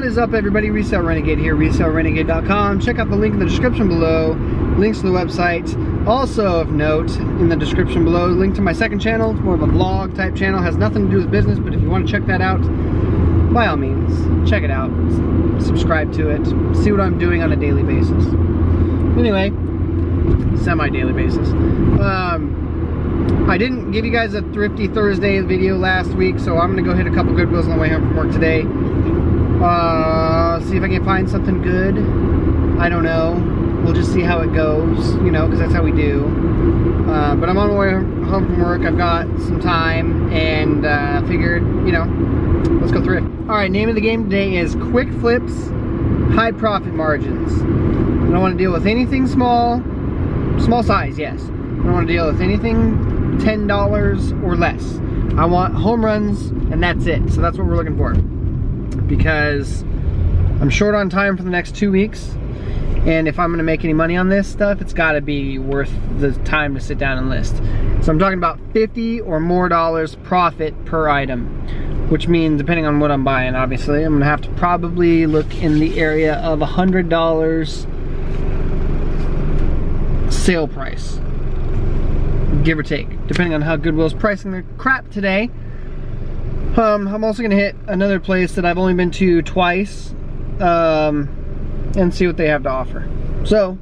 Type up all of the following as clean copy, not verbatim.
is up, everybody? Resale Renegade here, resalerenegade.com. Check out the link in the description below, links to the website. Also of note, in the description below, link to my second channel. It's more of a vlog type channel, has nothing to do with business, but if you want to check that out, by all means, check it out. Subscribe to it, see what I'm doing on a daily basis. Anyway, semi-daily basis. I didn't give you guys a Thrifty Thursday video last week, so I'm gonna go hit a couple Goodwills on the way home from work today. See if I can find something good. I don't know. We'll just see how it goes, you know, because that's how we do. But I'm on my way home from work. I've got some time, and figured, you know, let's go thrift. All right, name of the game today is quick flips, high profit margins. I don't want to deal with anything small size, yes. I don't want to deal with anything $10 or less. I want home runs, and that's it. So that's what we're looking for. Because I'm short on time for the next 2 weeks. And if I'm gonna make any money on this stuff, it's gotta be worth the time to sit down and list. So I'm talking about $50 or more profit per item. Which means, depending on what I'm buying, obviously, I'm gonna have to probably look in the area of $100 sale price. Give or take, depending on how Goodwill's pricing their crap today. I'm also gonna hit another place that I've only been to twice, and see what they have to offer. So,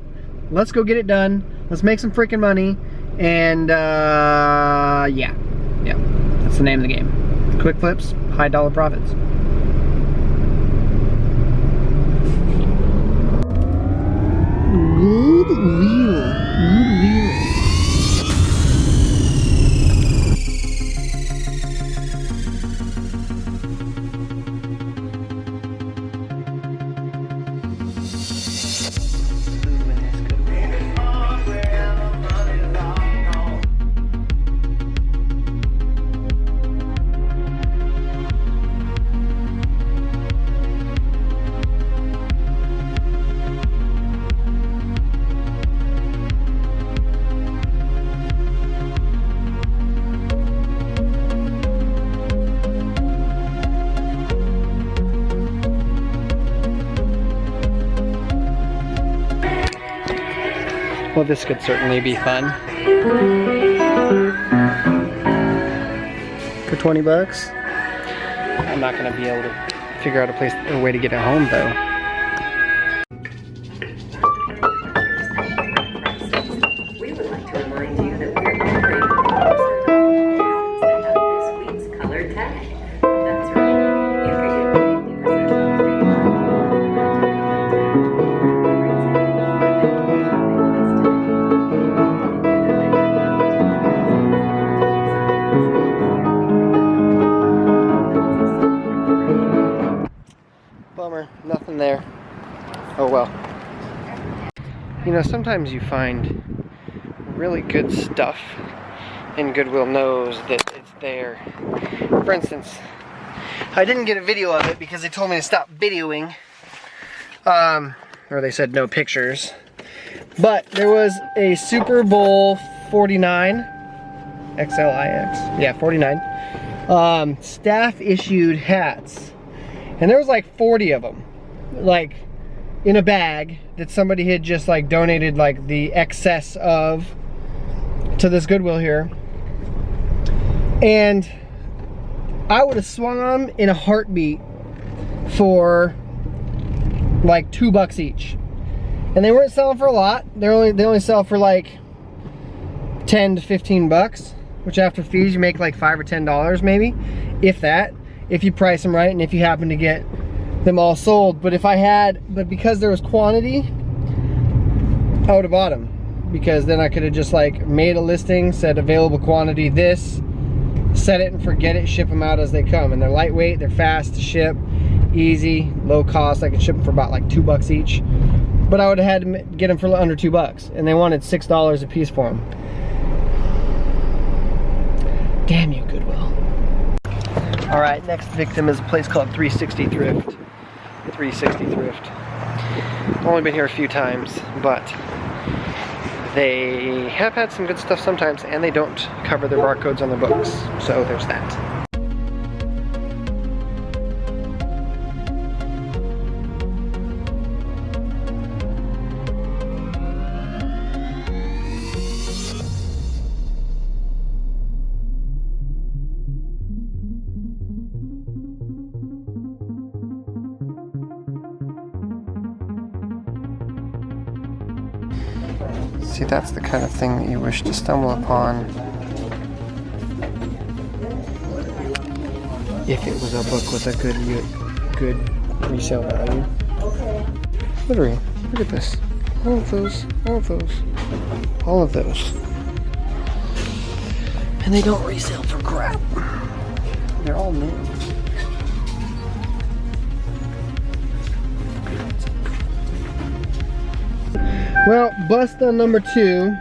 let's go get it done. Let's make some freaking money, and yeah, that's the name of the game. Quick flips, high dollar profits. Goodwill. Well, this could certainly be fun. For 20 bucks? I'm not gonna be able to figure out a way to get it home though. We would like to remind you that we're offering that have this week's color tag. That's right. You can get 50% Bummer, nothing there. Oh well. You know, sometimes you find really good stuff and Goodwill knows that it's there. For instance, I didn't get a video of it because they told me to stop videoing. Or they said no pictures. But there was a Super Bowl 49, XLIX, yeah, 49, staff issued hats. And there was like 40 of them, like in a bag that somebody had just like donated like the excess of to this Goodwill here. And I would have swung them in a heartbeat for like $2 each. And they weren't selling for a lot. They only sell for like 10 to 15 bucks, which after fees you make like $5 or $10 maybe, if that. If you price them right and if you happen to get them all sold. But because there was quantity, I would have bought them. Because then I could have just like made a listing, said available quantity this, set it and forget it, ship them out as they come. And they're lightweight, they're fast to ship, easy, low cost. I could ship them for about like $2 each. But I would have had to get them for under $2. And they wanted $6 a piece for them. Damn you, Goodwill. All right, next victim is a place called 360 Thrift. 360 Thrift. I've only been here a few times, but they have had some good stuff sometimes, and they don't cover their barcodes on their books. So there's that. See, that's the kind of thing that you wish to stumble upon if it was a book with a good resale value. Literally, look at this. All of those, all of those, all of those. And they don't resell for crap. They're all new. Well, bust on number 2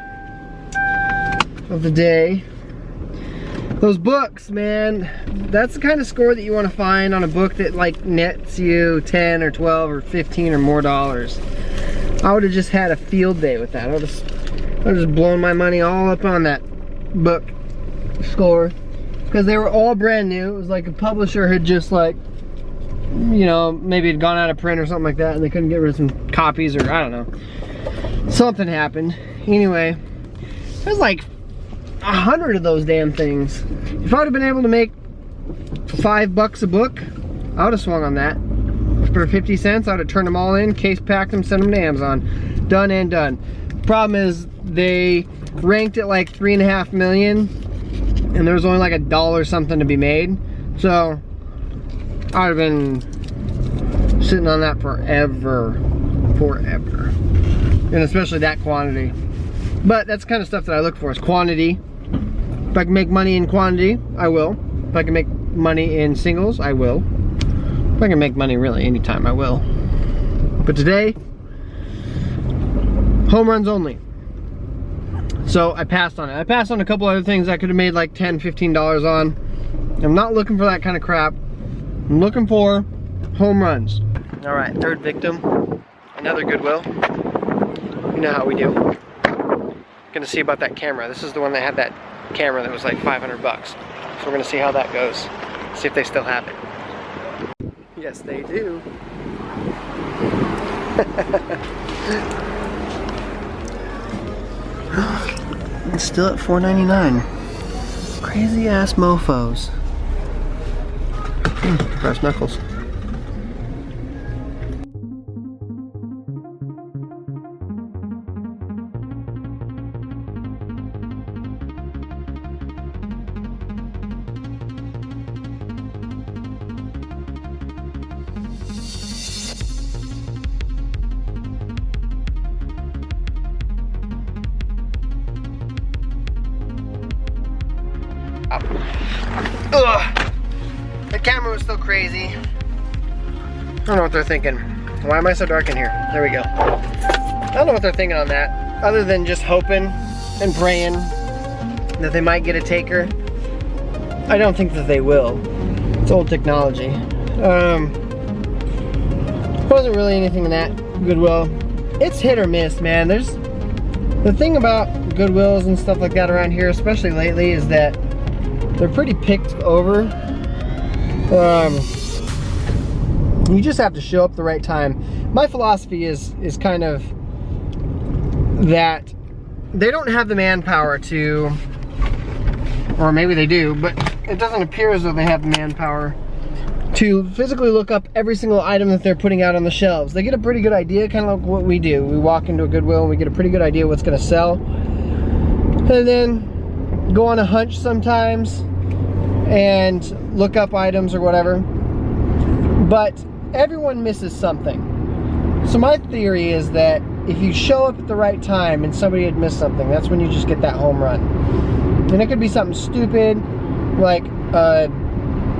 of the day. Those books, man, that's the kind of score that you want to find on a book that like nets you 10 or 12 or 15 or more dollars. I would have just had a field day with that. I would have just blown my money all up on that book score, because they were all brand new. It was like a publisher had just like, you know, maybe had gone out of print or something like that, and they couldn't get rid of some copies, or I don't know. Something happened. Anyway, there's like 100 of those damn things. If I would have been able to make $5 a book, I would have swung on that. For 50 cents, I would have turned them all in, case packed them, sent them to Amazon. Done and done. Problem is, they ranked it like 3.5 million, and there was only like $1 something to be made. So I would have been sitting on that forever. And especially that quantity. But that's the kind of stuff that I look for, is quantity. If I can make money in quantity, I will. If I can make money in singles, I will. If I can make money really anytime, I will. But today, home runs only. So I passed on it. I passed on a couple other things I could have made like $10, $15 on. I'm not looking for that kind of crap. I'm looking for home runs. All right, third victim, another Goodwill. You know how we do. Gonna see about that camera. This is the one that had that camera that was like $500. So we're gonna see how that goes. See if they still have it. Yes, they do. It's still at $4.99. Crazy ass mofos. Brass knuckles. Ugh. The camera was still crazy. I don't know what they're thinking. Why am I so dark in here? There we go. I don't know what they're thinking on that, other than just hoping and praying that they might get a taker. I don't think that they will. It's old technology. Wasn't really anything in that Goodwill. It's hit or miss, man. There's the thing about Goodwills and stuff like that around here, especially lately, is that they're pretty picked over. You just have to show up the right time. My philosophy is kind of that they don't have the manpower to, or maybe they do, but it doesn't appear as though they have the manpower to physically look up every single item that they're putting out on the shelves. They get a pretty good idea, kind of like what we do. We walk into a Goodwill and we get a pretty good idea what's gonna sell. And then go on a hunch sometimes and look up items or whatever. But everyone misses something. So my theory is that if you show up at the right time and somebody had missed something, that's when you just get that home run. And it could be something stupid, like a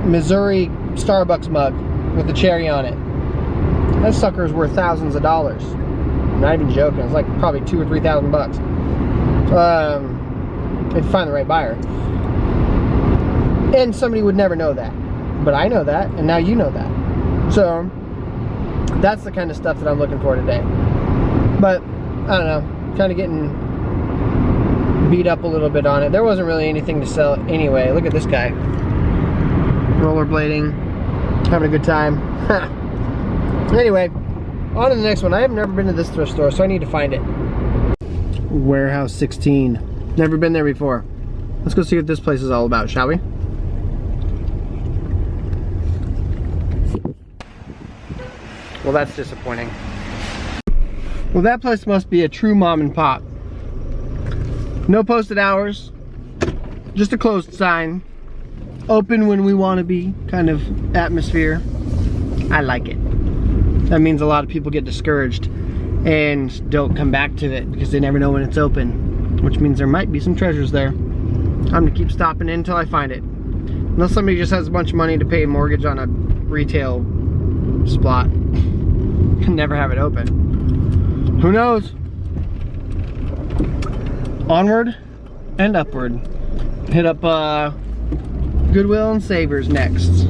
Missouri Starbucks mug with a cherry on it. That sucker is worth thousands of dollars. I'm not even joking. It's like probably $2,000 or $3,000. If you find the right buyer. And somebody would never know that. But I know that, and now you know that. So that's the kind of stuff that I'm looking for today. But I don't know, kind of getting beat up a little bit on it. There wasn't really anything to sell anyway. Look at this guy. Rollerblading, having a good time. Anyway, on to the next one. I have never been to this thrift store, so I need to find it. Warehouse 16. Never been there before. Let's go see what this place is all about, shall we? Well, that's disappointing. Well, that place must be a true mom and pop. No posted hours, just a closed sign. Open when we want to be kind of atmosphere. I like it. That means a lot of people get discouraged and don't come back to it because they never know when it's open, which means there might be some treasures there. I'm gonna keep stopping in until I find it. Unless somebody just has a bunch of money to pay a mortgage on a retail spot and never have it open. Who knows? Onward and upward. Hit up Goodwill and Savers next.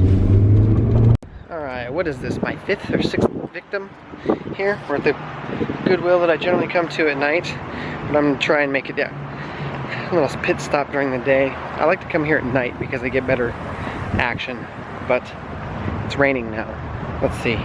Alright, what is this? My 5th or 6th victim here? We're at the Goodwill that I generally come to at night, but I'm gonna try and make it a little pit stop during the day. I like to come here at night because I get better action, but it's raining now. Let's see.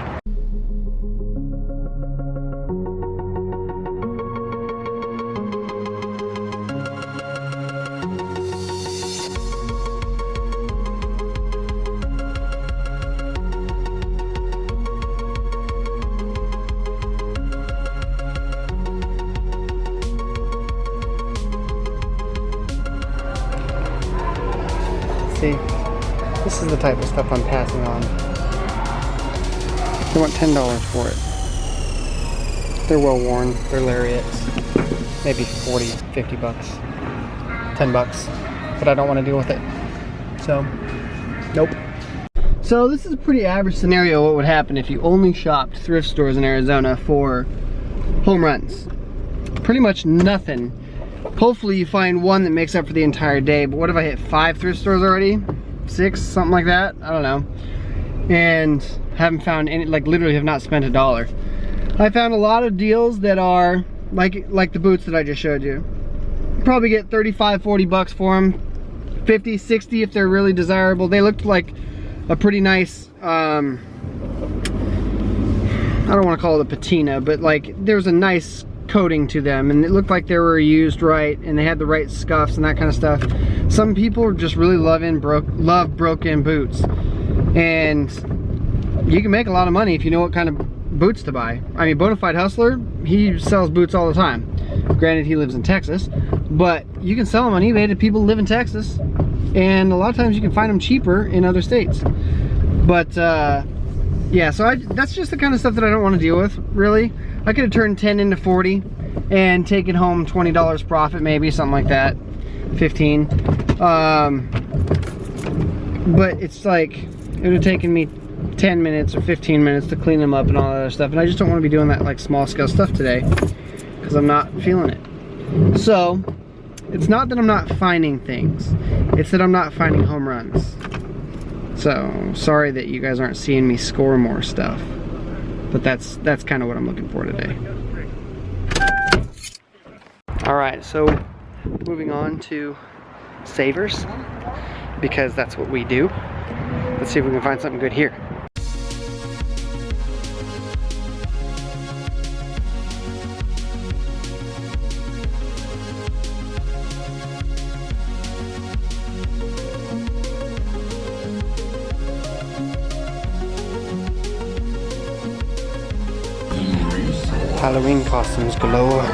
See, this is the type of stuff I'm passing on. They want $10 for it. They're well worn, they're lariats. Maybe 40, 50 bucks. 10 bucks. But I don't want to deal with it. So, nope. So this is a pretty average scenario what would happen if you only shopped thrift stores in Arizona for home runs. Pretty much nothing. Hopefully you find one that makes up for the entire day, but what if I hit 5 thrift stores already? 6, something like that? I don't know. And haven't found any, like literally have not spent $1. I found a lot of deals that are like the boots that I just showed you. Probably get 35, 40 bucks for them. 50, 60 if they're really desirable. They looked like a pretty nice, I don't want to call it a patina, but like there's a nice coating to them and it looked like they were used right and they had the right scuffs and that kind of stuff. Some people just really love broken boots, and you can make a lot of money if you know what kind of boots to buy. I mean, Bonafide Hustler, he sells boots all the time. Granted, he lives in Texas, but you can sell them on eBay to people who live in Texas, and a lot of times you can find them cheaper in other states. But yeah, so that's just the kind of stuff that I don't want to deal with, really. I could have turned 10 into 40 and taken home $20 profit, maybe, something like that. 15. But it's like, it would have taken me 10 minutes or 15 minutes to clean them up and all that other stuff. And I just don't want to be doing that like small scale stuff today because I'm not feeling it. So, it's not that I'm not finding things. It's that I'm not finding home runs. So, sorry that you guys aren't seeing me score more stuff. But that's kind of what I'm looking for today. Alright, so moving on to Savers, because that's what we do. Let's see if we can find something good here. Halloween costumes galore.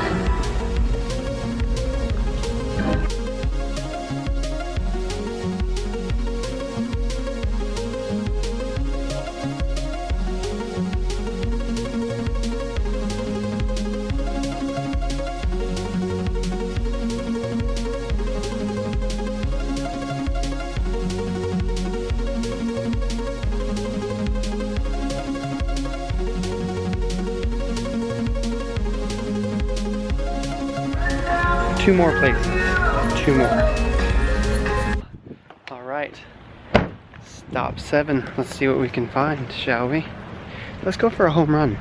Two more places. 2 more. Alright. Stop 7. Let's see what we can find, shall we? Let's go for a home run.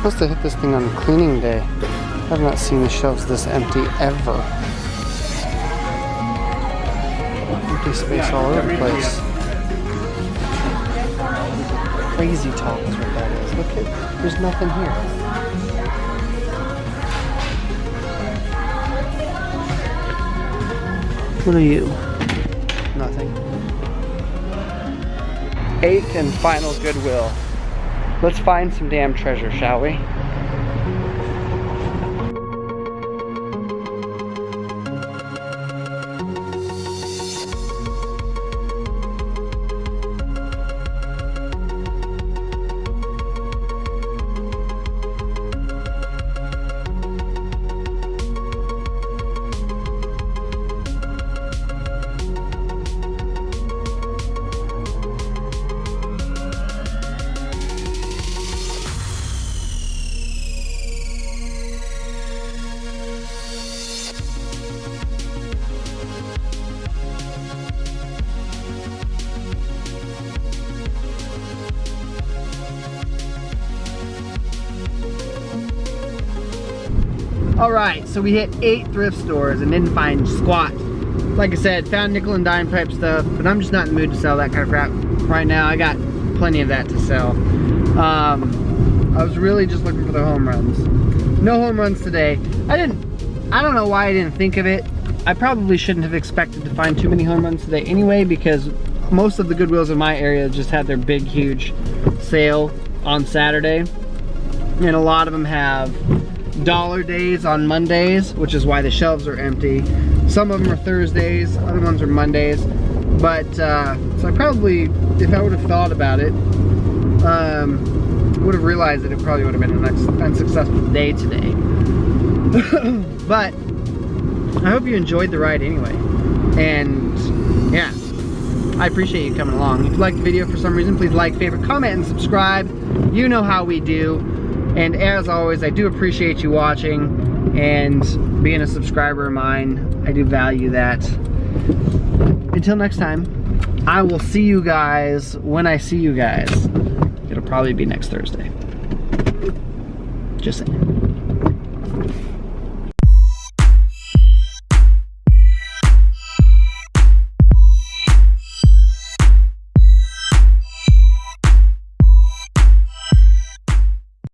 supposed to hit this thing on cleaning day. I've not seen the shelves this empty ever. Empty space all over the place. Crazy talk is what that is. Look at, there's nothing here. What are you? Nothing. 8th and final Goodwill. Let's find some damn treasure, shall we? Alright, so we hit 8 thrift stores and didn't find squat. Like I said, found nickel and dime type stuff, but I'm just not in the mood to sell that kind of crap right now. I got plenty of that to sell. I was really just looking for the home runs. No home runs today. I don't know why I didn't think of it. I probably shouldn't have expected to find too many home runs today anyway, because most of the Goodwills in my area just had their big, huge sale on Saturday. And a lot of them have dollar days on Mondays, which is why the shelves are empty. Some of them are Thursdays, other ones are Mondays. But, so I probably, if I would have thought about it, would have realized that it probably would have been an unsuccessful day today. But, I hope you enjoyed the ride anyway. And, yeah, I appreciate you coming along. If you liked the video for some reason, please like, favorite, comment, and subscribe. You know how we do. And as always, I do appreciate you watching and being a subscriber of mine. I do value that. Until next time, I will see you guys when I see you guys. It'll probably be next Thursday. Just saying.